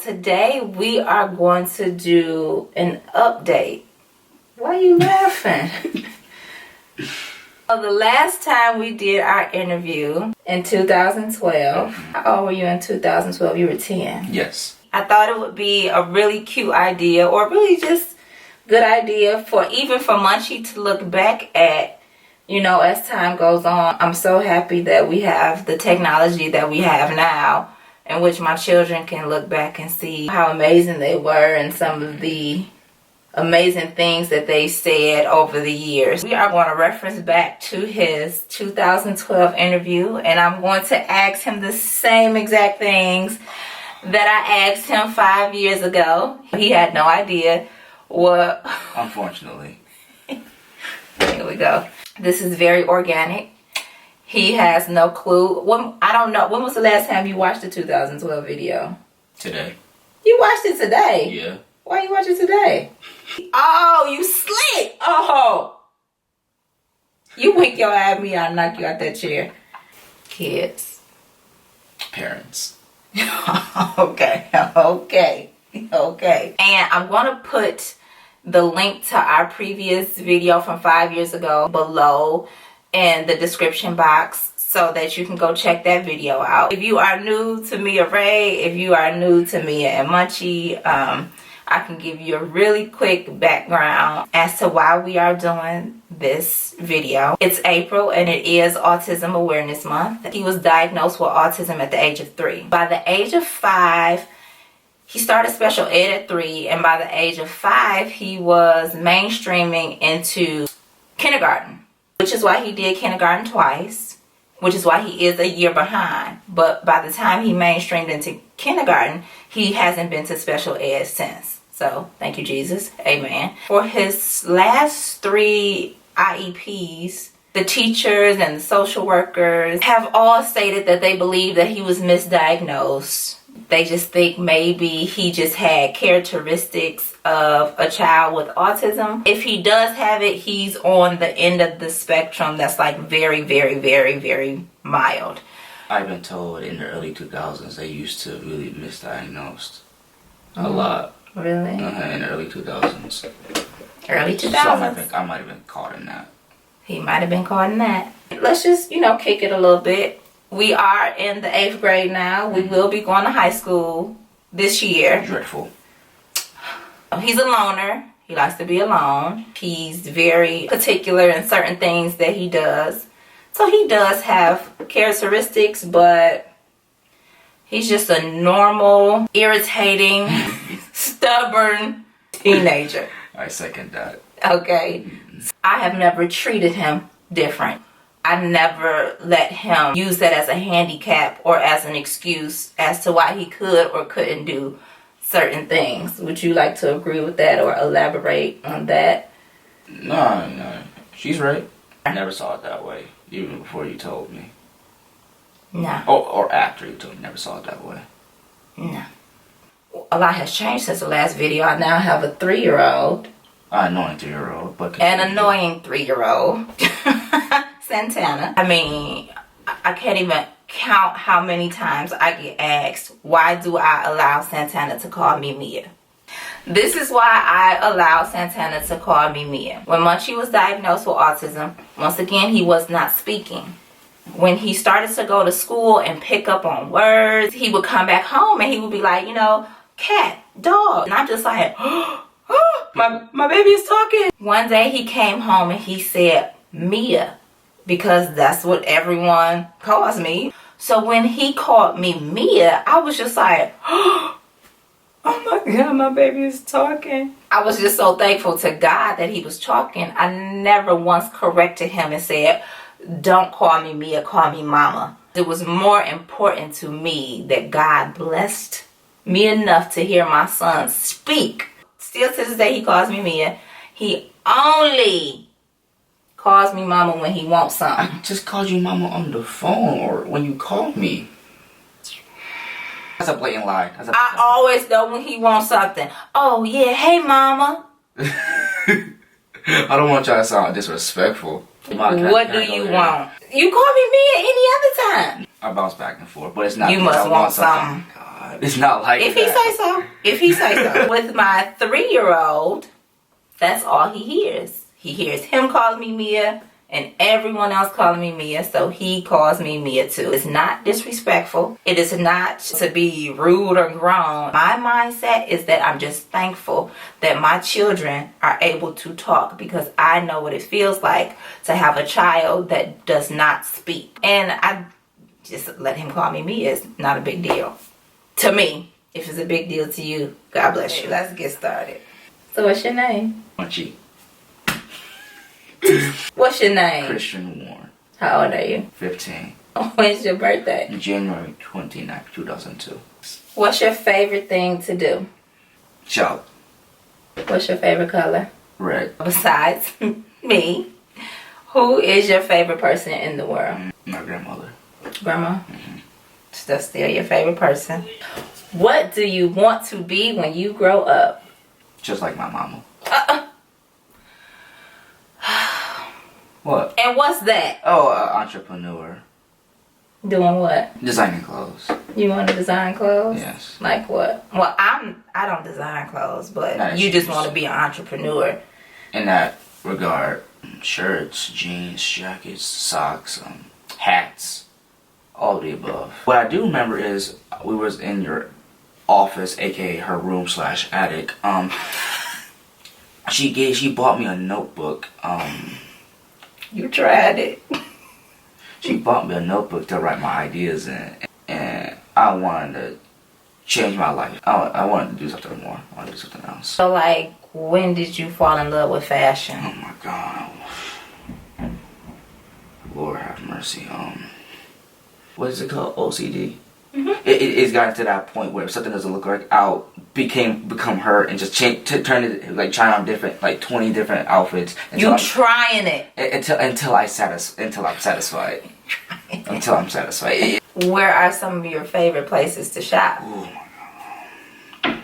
today we are going to do an update. Why are you laughing? The last time we did our interview in 2012, how old were you in 2012? You were 10. Yes. I thought it would be a really cute idea, or really just good idea for Munchie to look back at, as time goes on. I'm so happy that we have the technology that we have now, in which my children can look back and see how amazing they were and some of the amazing things that they said over the years. We are going to reference back to his 2012 interview, and I'm going to ask him the same exact things that I asked him 5 years ago. He had no idea what... Unfortunately. Here we go. This is very organic. He has no clue. I don't know. When was the last time you watched the 2012 video? Today. You watched it today? Yeah. Why you watch it today? Oh, you slick. Oh. You wink your eye at me, I'll knock you out that chair. Kids. Parents. Okay. And I'm going to put the link to our previous video from 5 years ago below in the description box so that you can go check that video out. If you are new to Mia Ray, if you are new to Mia and Munchie, I can give you a really quick background as to why we are doing this video. It's April and it is Autism Awareness Month. He was diagnosed with autism at the age of 3. By the age of 5, he started special ed at 3, and by the age of 5, he was mainstreaming into kindergarten, which is why he did kindergarten twice, which is why he is a year behind. But by the time he mainstreamed into kindergarten, he hasn't been to special ed since. So, thank you, Jesus. Amen. For his last 3 IEPs, the teachers and the social workers have all stated that they believe that he was misdiagnosed. They just think maybe he just had characteristics of a child with autism. If he does have it, he's on the end of the spectrum that's like very, very, very, very mild. I've been told in the early 2000s they used to really misdiagnose a lot. Really? In the early 2000s. Early 2000s? So I might have been caught in that. He might have been caught in that. Let's just, kick it a little bit. We are in the 8th grade now. We will be going to high school this year. Dreadful. He's a loner. He likes to be alone. He's very particular in certain things that he does. So he does have characteristics, but he's just a normal, irritating, stubborn teenager. I second that. Okay. I have never treated him different. I never let him use that as a handicap or as an excuse as to why he could or couldn't do certain things. Would you like to agree with that or elaborate on that? No. She's right. I never saw it that way, even before you told me. No. Or after you told me, never saw it that way. No. A lot has changed since the last video. I now have a 3-year-old. An annoying 3-year-old. An annoying 3-year-old. Santana. I mean, I can't even count how many times I get asked, why do I allow Santana to call me Mia? This is why I allow Santana to call me Mia. When Munchie was diagnosed with autism, once again, he was not speaking. When he started to go to school and pick up on words, he would come back home and he would be like, cat, dog. And I'm just like, my baby is talking. One day he came home and he said, Mia, because that's what everyone calls me. So when he called me Mia, I was just like, oh my God, my baby is talking. I was just so thankful to God that he was talking. I never once corrected him and said, don't call me Mia, call me Mama. It was more important to me that God blessed me enough to hear my son speak. Still to this day, he calls me Mia. He only calls me Mama when he wants something. I just called you Mama on the phone or when you called me. That's a blatant lie. I always know when he wants something. Oh yeah, hey Mama. I don't want y'all to sound disrespectful. What do you want? You call me Mia any other time. I bounce back and forth, but it's not. You must want something. God, it's not like if that. he say so. If he say so. With my 3-year-old, that's all he hears. He hears him calling me Mia and everyone else calling me Mia, so he calls me Mia too. It's not disrespectful. It is not to be rude or grown. My mindset is that I'm just thankful that my children are able to talk, because I know what it feels like to have a child that does not speak. And I just let him call me Mia. It's not a big deal to me. If it's a big deal to you, God bless you. Let's get started. So what's your name? Munchie. What's your name? Christian Warren. How old are you? 15. When's your birthday? January 29th, 2002. What's your favorite thing to do? Shop. What's your favorite color? Red. Besides me, who is your favorite person in the world? My grandmother. Grandma? That's still your favorite person. What do you want to be when you grow up? Just like my mama. What? And what's that? Oh, entrepreneur. Doing what? Designing clothes. You want to design clothes? Yes. Like what? Well, I don't design clothes, but Nice. you just want to be an entrepreneur. In that regard, shirts, jeans, jackets, socks, hats, all of the above. What I do remember is we was in your office, aka her room / attic. She bought me a notebook. You tried it. She bought me a notebook to write my ideas in, and I wanted to change my life. I wanted to do something more. I wanted to do something else. So, like, when did you fall in love with fashion? Oh my God. Lord have mercy. What is it called? OCD. It's gotten to that point where if something doesn't look right, I'll become her and just turn it, like try on different, like 20 different outfits. You trying it until I'm satisfied. Until I'm satisfied. Where are some of your favorite places to shop? Oh my God.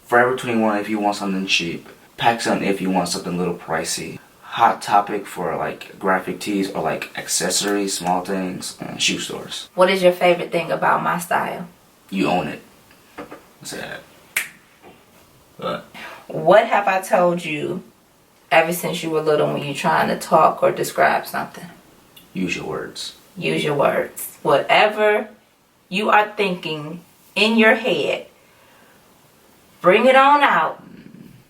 Forever 21 if you want something cheap. PacSun if you want something a little pricey. Hot Topic for like graphic tees or like accessories, small things, and shoe stores. What is your favorite thing about my style? You own it. Say that. What have I told you ever since you were little when you're trying to talk or describe something? Use your words. Use your words. Whatever you are thinking in your head, bring it on out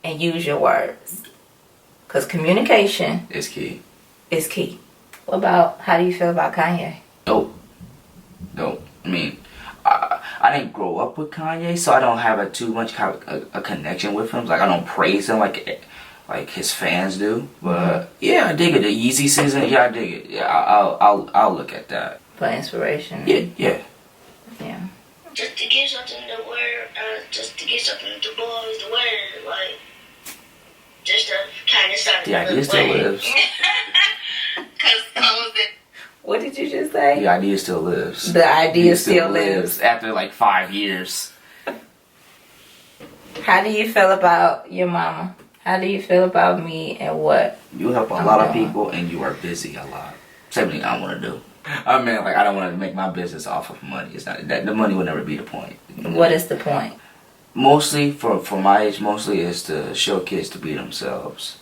and use your words. Because communication is key. Is key. What about, how do you feel about Kanye? Dope. I mean, I didn't grow up with Kanye, so I don't have too much a connection with him. Like, I don't praise him like his fans do. But yeah, I dig it. The Yeezy season, yeah, I dig it. Yeah, I'll look at that. For inspiration. Yeah. Just to get something to wear, just to get something to boys to wear, like, just to kind of start. The idea still lives. What did you just say? The idea still lives. The idea still lives. After like 5 years. How do you feel about your mama? How do you feel about me and what? You help a lot of people and you are busy a lot. Same thing I want to do. I mean, like, I don't want to make my business off of money. It's not that the money will never be the point. What is the point? Mostly for my age, mostly is to show kids to be themselves.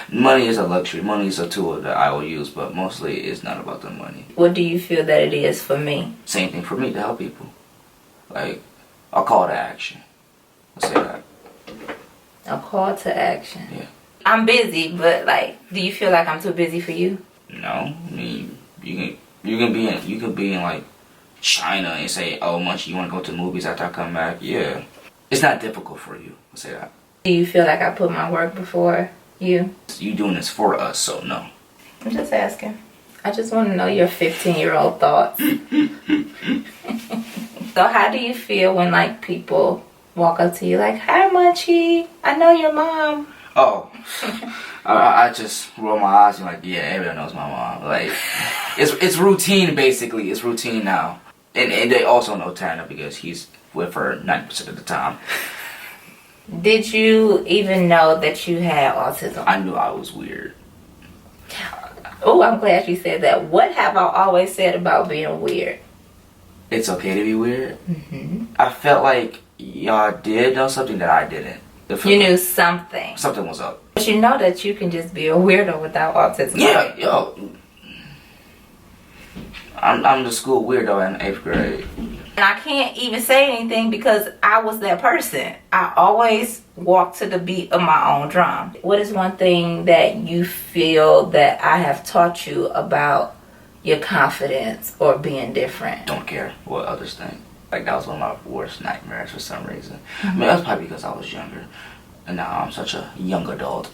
Money is a luxury. Money is a tool that I will use, but mostly it's not about the money. What do you feel that it is for me? Same thing for me, to help people. Like a call to action. Let's say that. A call to action. Yeah. I'm busy, but like, do you feel like I'm too busy for you? No, I mean you can be in like China and say, oh, Munchie, you want to go to the movies after I come back? Yeah. It's not difficult for you. Let's say that. Do you feel like I put my work before you? You doing this for us, so no. I'm just asking. I just want to know your 15-year-old thoughts. So how do you feel when like people walk up to you like, hi Munchie, I know your mom? Oh, I just roll my eyes and like, yeah, everyone knows my mom. Like, it's routine basically. It's routine now, and they also know Tanner because he's with her 90% of the time. Did you even know that you had autism? I knew I was weird. Oh, I'm glad you said that. What have I always said about being weird? it's okay to be weird. I felt like y'all did know something that I didn't. You knew something. Something was up. But you know that you can just be a weirdo without autism. Yeah, right? yo. I'm the school weirdo in 8th grade. And I can't even say anything because I was that person. I always walk to the beat of my own drum. What is one thing that you feel that I have taught you about your confidence or being different? Don't care what others think. Like, that was one of my worst nightmares for some reason. I mean, that's probably because I was younger. And now I'm such a young adult.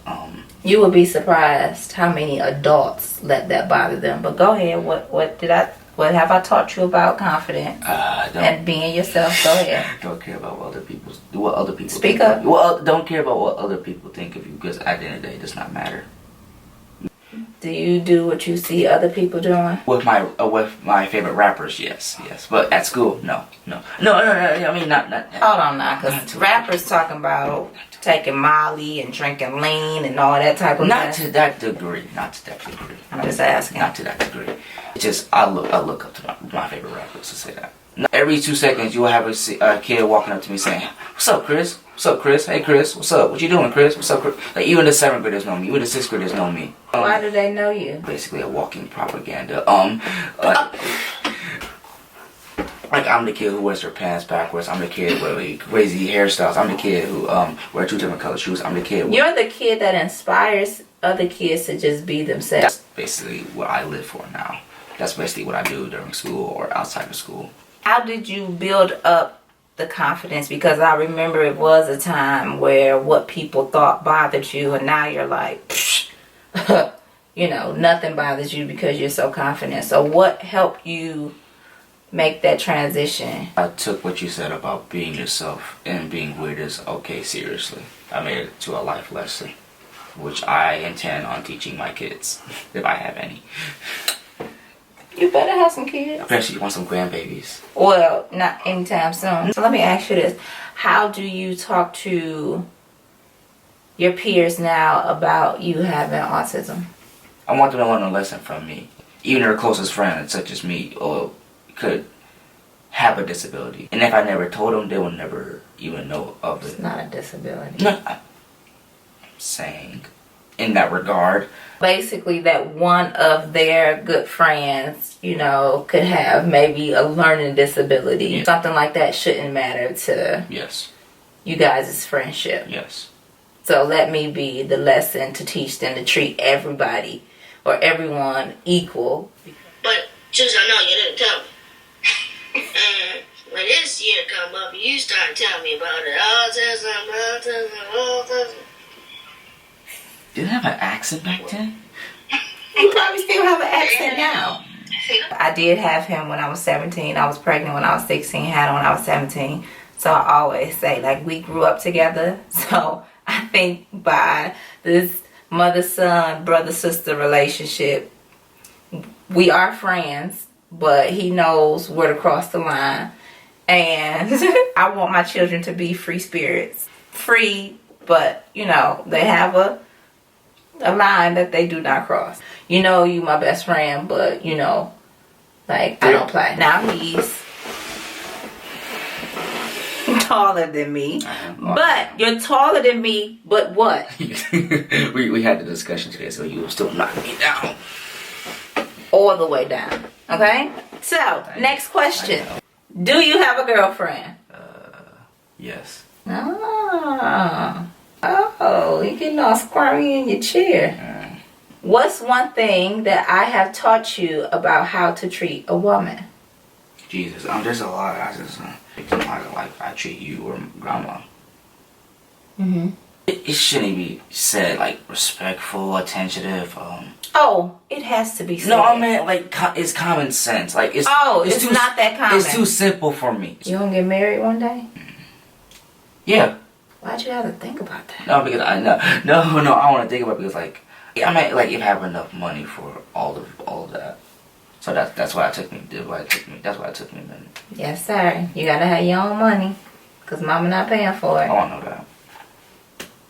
You would be surprised how many adults let that bother them. But go ahead. What have I taught you about confidence and being yourself? Go ahead. Don't care about what other people Speak think. up. Well, don't care about what other people think of you, because at the end of the day, it does not matter. Do you do what you see other people doing? With my favorite rappers, yes. But at school, no. I mean, not. Hold on now, because rappers talking about taking Molly and drinking lean and all that type of Not stuff. to that degree. I'm just asking. Not to that degree. It's just I look up to my favorite rappers to say that. Every 2 seconds, you will have a kid walking up to me saying, "What's up, Chris? What's up, Chris? Hey, Chris. What's up? What you doing, Chris? What's up, Chris?" Like, even the 7th graders know me. Even the 6th graders know me. Why do they know you? Basically, a walking propaganda. Like, I'm the kid who wears their pants backwards. I'm the kid with crazy hairstyles. I'm the kid who wear 2 different color shoes. I'm the kid. You're the kid that inspires other kids to just be themselves. That's basically what I live for now. That's basically what I do during school or outside of school. How did you build up the confidence? Because I remember it was a time where what people thought bothered you, and now you're like, nothing bothers you because you're so confident. So what helped you make that transition? I took what you said about being yourself and being weird is okay seriously. I made it to a life lesson, which I intend on teaching my kids, if I have any. You better have some kids. Especially you want some grandbabies. Well, not anytime soon. So let me ask you this. How do you talk to your peers now about you having autism? I want them to learn a lesson from me. Even their closest friends, such as me, could have a disability. And if I never told them, they would never even know of it. It's not a disability. No, I'm saying in that regard. Basically, that one of their good friends, could have maybe a learning disability. Yeah. Something like that shouldn't matter to you guys' friendship. Yes. So let me be the lesson to teach them to treat everybody or everyone equal. But just I know you didn't tell me. And when this year come up, you start telling me about it. Autism. Did it have an accent back then? You probably still have an accent now. I did have him when I was 17. I was pregnant when I was 16. Had him when I was 17. So I always say, like, we grew up together. So I think by this mother-son, brother-sister relationship, we are friends, but he knows where to cross the line. And I want my children to be free spirits. Free, but, they have a line that they do not cross. You my best friend, but, I don't play. Now he's taller than me. But you're taller than me, but what? we had the discussion today, so you will still knock me down. All the way down. Okay? So, next question. Do you have a girlfriend? Yes. Oh, you're getting all squirmy in your chair. What's one thing that I have taught you about how to treat a woman? Jesus, there's a lot. I treat you or grandma. It shouldn't be said like respectful, attentive. Oh, it has to be said. No, I mean it's common sense. Like it's too, not that common. It's too simple for me. You gonna get married one day? Yeah. Why'd you have to think about that? No, because I want to think about it because if I have enough money for all of that. So that's why it took me. That's why it took me a minute. Yes, sir. You gotta have your own money, cause mama not paying for it. I don't know that.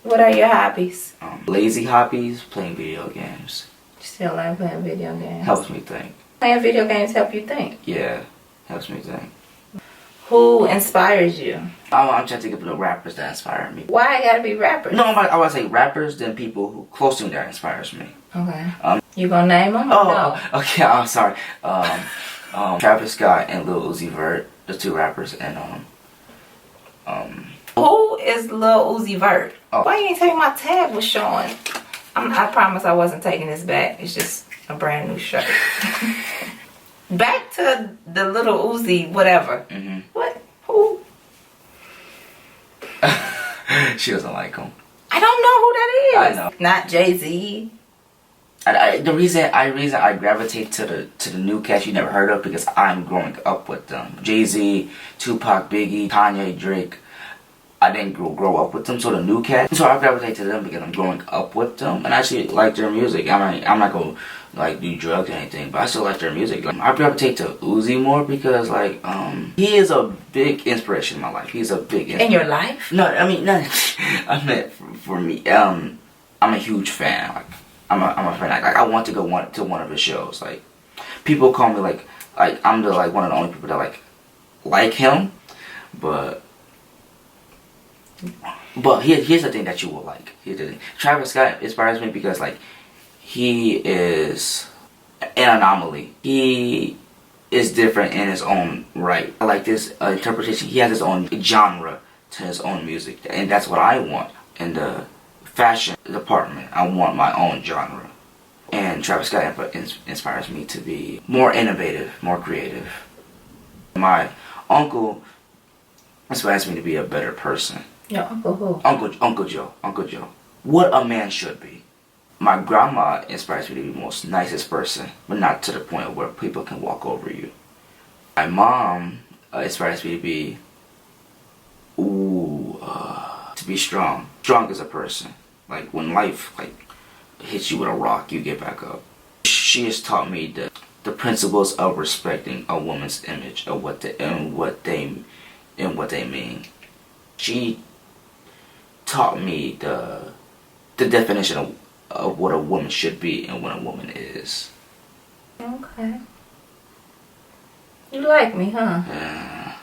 What are your hobbies? Lazy hobbies, playing video games. You still like playing video games? Helps me think. Playing video games help you think? Yeah, helps me think. Who inspires you? I'm trying to think of the rappers that inspire me. Why it gotta be rappers? No, I would say rappers, then people who close to me that inspires me. Okay. You gonna name them? Oh, No. okay. I'm sorry. Travis Scott and Lil Uzi Vert, the two rappers, and Who is Lil Uzi Vert? Oh. Why you ain't take my tab was showing? I promise I wasn't taking this back. It's just a brand new shirt. Back to the Little Uzi, whatever. Mm-hmm. What? Who? She doesn't like him. I don't know who that is. I know. Not Jay-Z. The reason I gravitate to the new cats you never heard of because I'm growing up with them. Jay-Z, Tupac, Biggie, Kanye, Drake. I didn't grow up with them, so the new cats. So I gravitate to them because I'm growing up with them and I actually like their music. I'm not gonna like do drugs or anything, but I still like their music. Like, I gravitate to Uzi more because like he is a big inspiration in my life. He's a big In your life? No, I mean not. I meant for me. I'm a huge fan. Like I'm a fan. Like I want to go to one of his shows. Like people call me like I'm the one of the only people that like him, but here's the thing that you will like. Here's the thing. Travis Scott inspires me because he is an anomaly. He is different in his own right. I like this interpretation. He has his own genre to his own music, and that's what I want in the fashion department. I want my own genre, and Travis Scott inspires me to be more innovative, more creative. My uncle inspires me to be a better person. Your uncle who? Uncle Joe. What a man should be. My grandma inspires me to be the most nicest person, but not to the point where people can walk over you. My mom inspires me to be, to be strong. Strong as a person. Like when life hits you with a rock, you get back up. She has taught me the principles of respecting a woman's image, of what they mean. She taught me the definition of what a woman should be and what a woman is. Okay. You like me, huh? Yeah.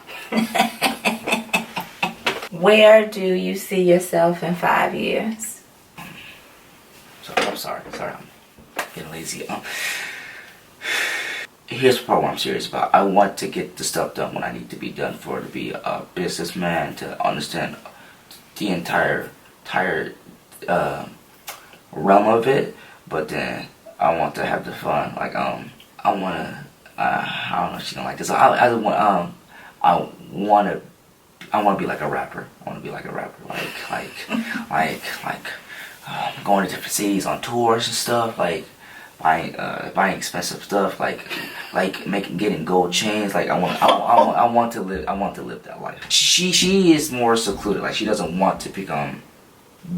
Where do you see yourself in 5 years? I'm sorry, I'm getting lazy. Here's part what I'm serious about. I want to get the stuff done when I need to be done to be a businessman, to understand the entire realm of it, but then I want to have the fun. I want to. I don't know if she don't like this. I want to be like a rapper. I want to be like a rapper. Going to different cities on tours and stuff. Buying expensive stuff. Getting gold chains. I want to live that life. She is more secluded. She doesn't want to become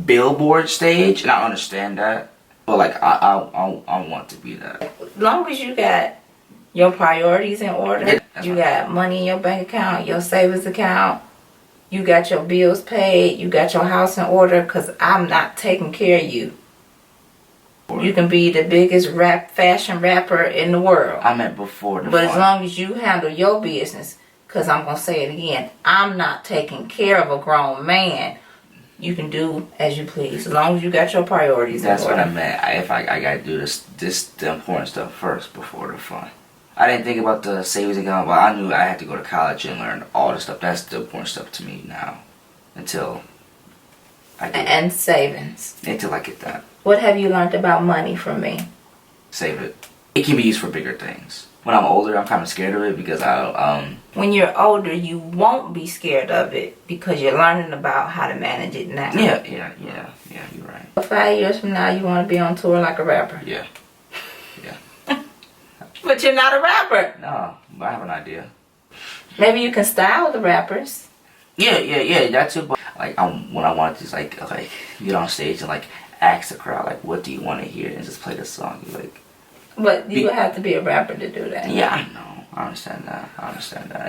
billboard stage, and I understand that, but I want to be that. As long as you got your priorities in order, you got money in your bank account, your savings account, you got your bills paid, you got your house in order, because I'm not taking care of you. You can be the biggest fashion rapper in the world. I meant before the But fun. as long as you handle your business, because I'm going to say it again, I'm not taking care of a grown man. You can do as you please, as long as you got your priorities in order. That's what I meant. If I gotta do the important stuff first before the fun. I didn't think about the savings account, but I knew I had to go to college and learn all the stuff. That's the important stuff to me now, until I get And savings. Until I get that. What have you learned about money from me? Save it. It can be used for bigger things. When I'm older, I'm kind of scared of it because When you're older, you won't be scared of it because you're learning about how to manage it now. Yeah, you're right. 5 years from now, you want to be on tour like a rapper. Yeah. But you're not a rapper. No, but I have an idea. Maybe you can style the rappers. Yeah, that too. But when I want to just get on stage and ask the crowd what do you want to hear and just play the song. But you would have to be a rapper to do that. Yeah, I know. I understand that.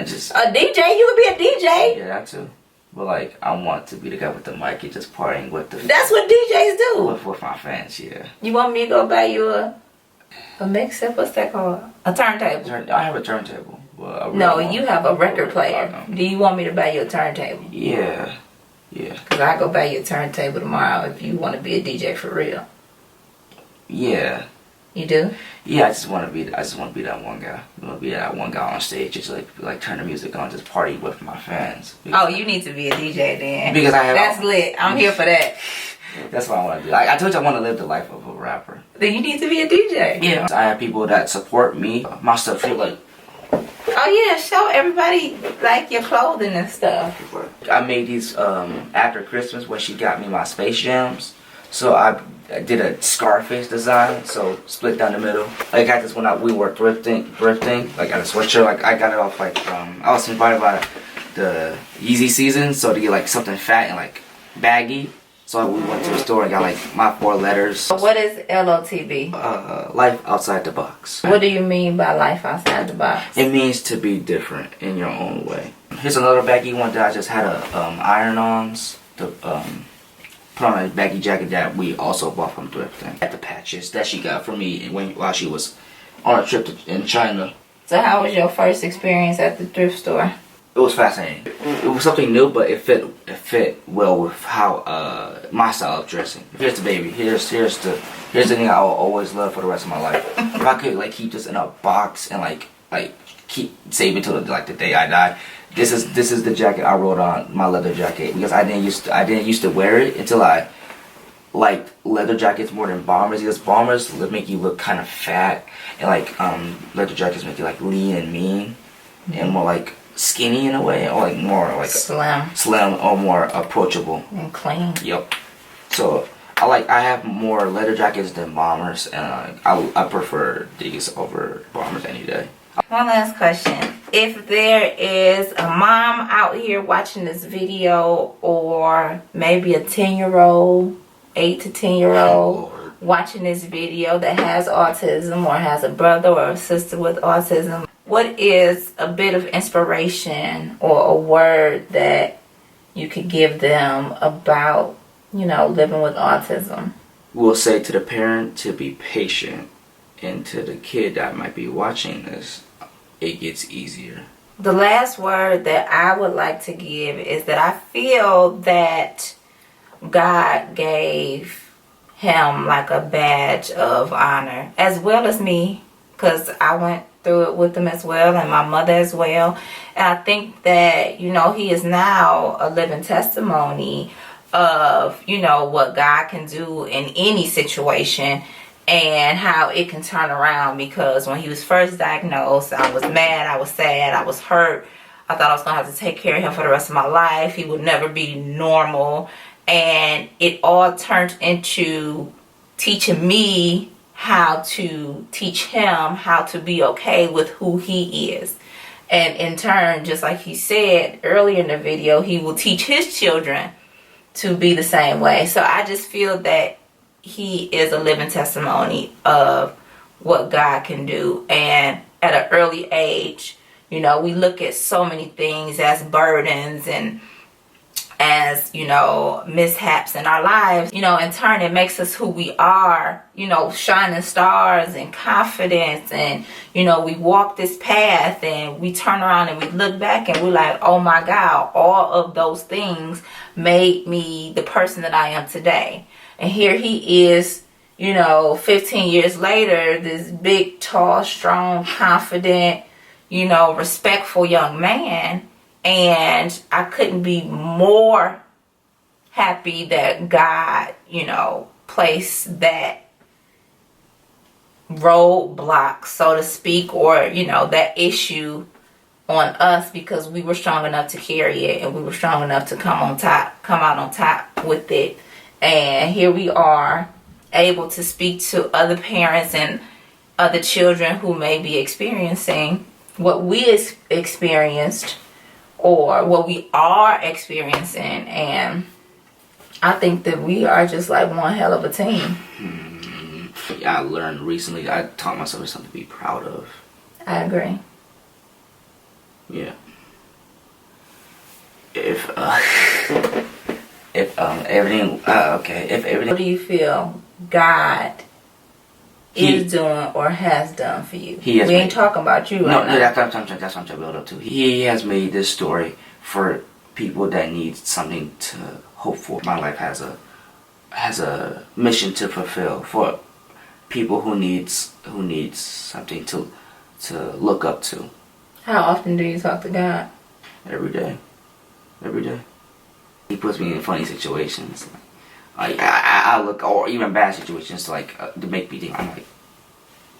It's just a DJ. You could be a DJ. Yeah, that too. But I want to be the guy with the mic and just partying with the. That's what DJs do. With my fans, yeah. You want me to go buy you a mixer? What's that called? A turntable. I have a turntable, Well, No, you have a record player. Do you want me to buy you a turntable? Yeah. Because I go buy you a turntable tomorrow if you want to be a DJ for real. Yeah. You do? Yeah, I just want to be that one guy. I want to be that one guy on stage, just like turn the music on, just party with my fans. Oh, you need to be a DJ then. Because that's lit. I'm here for that. That's what I want to do. I told you I want to live the life of a rapper. Then you need to be a DJ. Yeah. I have people that support me. My stuff feel like. Oh yeah, show everybody like your clothing and stuff. I made these after Christmas when she got me my Space Jams. So I did a Scarface design, so split down the middle. I got this when we were thrifting. Like at a sweatshirt, like I got it off like I was invited by the Yeezy season, so to get like something fat and like baggy. So we went to the store and got like my 4 letters. What is LOTB? Life outside the box. What do you mean by life outside the box? It means to be different in your own way. Here's another baggy one that I just had a iron-ons to put on a baggy jacket that we also bought from thrifting. At the patches that she got for me while she was on a trip in China. So how was your first experience at the thrift store? It was fascinating. It was something new, but it fit well with how my style of dressing. Here's the baby. Here's the thing I will always love for the rest of my life. If I could like keep this in a box and like keep save it till the day I die. This is the jacket I wrote on, my leather jacket, because I didn't used to wear it until I liked leather jackets more than bombers, because bombers make you look kind of fat, and like leather jackets make you like lean and mean, and more like skinny in a way, or like more like slim or more approachable and clean. Yep. So I have more leather jackets than bombers, and I prefer these over bombers any day. One last question. If there is a mom out here watching this video, or maybe a 10-year-old, 8 to 10-year-old watching this video that has autism, or has a brother or a sister with autism, what is a bit of inspiration or a word that you could give them about, living with autism? We'll say to the parent to be patient, and to the kid that might be watching this, it gets easier. The last word that I would like to give is that I feel that God gave him like a badge of honor, as well as me, because I went through it with him as well, and my mother as well. And I think that, he is now a living testimony of, what God can do in any situation, and how it can turn around. Because when he was first diagnosed, I was mad, I was sad, I was hurt. I thought I was going to have to take care of him for the rest of my life. He would never be normal. And it all turned into teaching me how to teach him how to be okay with who he is. And in turn, just like he said earlier in the video, he will teach his children to be the same way. So I just feel that he is a living testimony of what God can do. And at an early age, we look at so many things as burdens and as, mishaps in our lives. In turn, it makes us who we are, shining stars and confidence. And, we walk this path and we turn around and we look back and we're like, oh my God, all of those things made me the person that I am today. And here he is, 15 years later, this big, tall, strong, confident, respectful young man. And I couldn't be more happy that God, placed that roadblock, so to speak, or, that issue on us, because we were strong enough to carry it, and we were strong enough to come out on top with it. And here we are, able to speak to other parents and other children who may be experiencing what we experienced, or what we are experiencing. And I think that we are just like one hell of a team. I learned recently, I taught myself something to be proud of. I agree. Yeah. If everything, if everything. What do you feel God is doing or has done for you. We ain't talking about you right now. That's what I'm trying to build up to. He has made this story for people that need something to hope for. My life has a mission to fulfill for people who needs something to look up to. How often do you talk to God? Every day. He puts me in funny situations. I look, or even bad situations, to make me think. I'm like,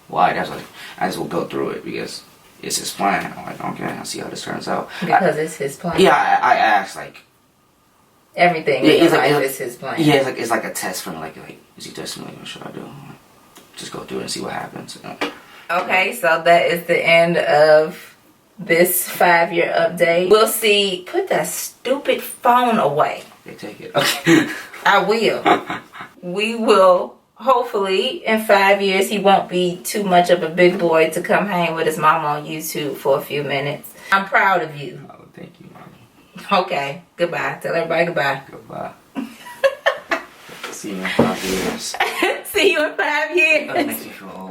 why? That's like, I just will go through it because it's his plan. I'm like, okay, I'll see how this turns out. Because it's his plan. Yeah, I asked everything in your life is his plan. Yeah, it's like a test for me. Like, is he testing me? What should I do? Just go through it and see what happens. Okay, so that is the end of this 5-year update. We'll see. Put that stupid phone away. They take it. Okay. I will. We will. Hopefully, in 5 years, he won't be too much of a big boy to come hang with his mom on YouTube for a few minutes. I'm proud of you. Oh, thank you, Mommy. Okay, goodbye. Tell everybody goodbye. Goodbye. See you in 5 years. See you in 5 years. That makes me feel old.